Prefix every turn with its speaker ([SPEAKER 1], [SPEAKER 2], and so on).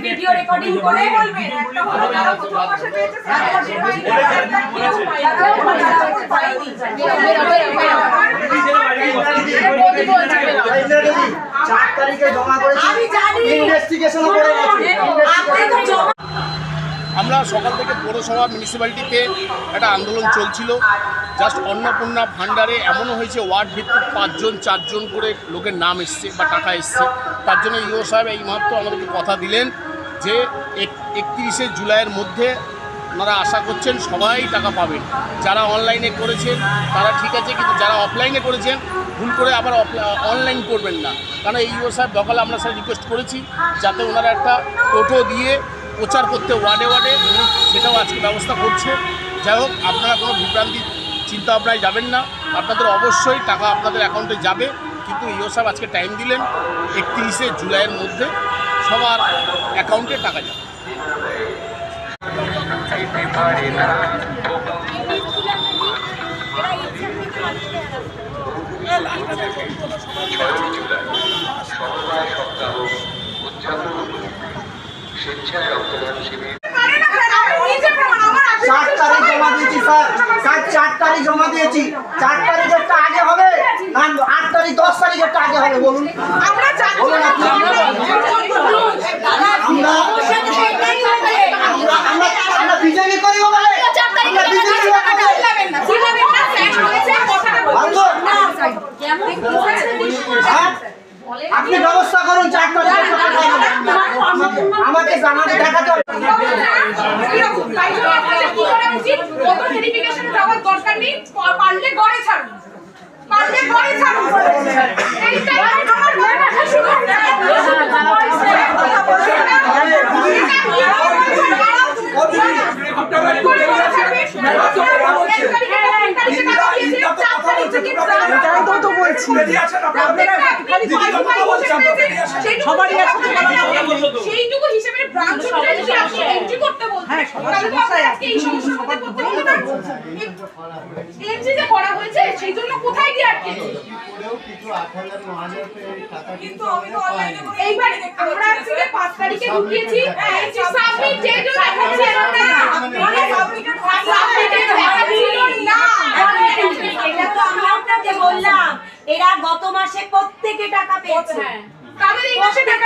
[SPEAKER 1] Video recording করে বলবেন
[SPEAKER 2] আমরা সকাল থেকে পৌরসভা মিউনিসিপ্যালিটিতে একটা আন্দোলন চলছিল। জাস্ট অন্নপূর্ণা ভাণ্ডারে এমনও হয়েছে ওয়ার্ড ভিত্তিক 5 জন 4 জন করে লোকের নাম এসছে বা টাকা এসছে। তার জন্য ইও সাহেব এই মাত্র আমাদেরকে কথা দিলেন যে 31শে জুলাইয়ের মধ্যে ওনারা আশা করছেন সবাই টাকা পাবেন। যারা অনলাইনে করেছেন তারা ঠিক আছে, কিন্তু যারা অফলাইনে করেছেন ভুল করে আবার অনলাইন করবেন না। কারণ ইও সাহেব সকালে আমরা স্যার রিকোয়েস্ট করেছি যাতে ওনারা একটা টোটো দিয়ে প্রচার করতে ওয়ার্ডে ওয়ার্ডে, সেটাও আজকে ব্যবস্থা করছে। যাই হোক, আপনারা কোনো বিভ্রান্তি চিন্তা ভাবনায় যাবেন না, আপনাদের অবশ্যই টাকা আপনাদের অ্যাকাউন্টে যাবে। কিন্তু ইও সাহেব আজকে টাইম দিলেন 31শে জুলাইয়ের মধ্যে সবার অ্যাকাউন্টে টাকা যাবে।
[SPEAKER 3] স্বেচ্ছায় রক্তদান শিবির
[SPEAKER 4] 4 তারিখ জমা দিয়েছি স্যার, 4 তারিখ জমা দিয়েছি। 4 তারিখেরটা আগে হবে না 8 তারিখ 10 তারিখেরটা আগে হবে? বলুন। আমরা বিজেপি করি বলে আপনি ব্যবস্থা করুন। 4 তারিখ আমাকে জানাতে দেখাতে হবে।
[SPEAKER 1] সেইটুকু হিসেবে ব্রাঞ্চ এন্ট্রি করতে বলতে এন্ট্রি যে করা হয়েছে সেই জন্য কোথায় গিয়ে আটকেছি? কিন্তু আমি তো অনলাইনে এইবার আমরা আজকে 5 তারিখে ঢুকিয়েছি। সাবমিট ডেট দেখাচ্ছে না, মানে সাবমিটের না,
[SPEAKER 5] এটা তো আমি আপনাকে বললাম এরা গত মাসে প্রত্যেকে টাকা পেয়েছে।
[SPEAKER 1] তাদের এই মাসে টাকা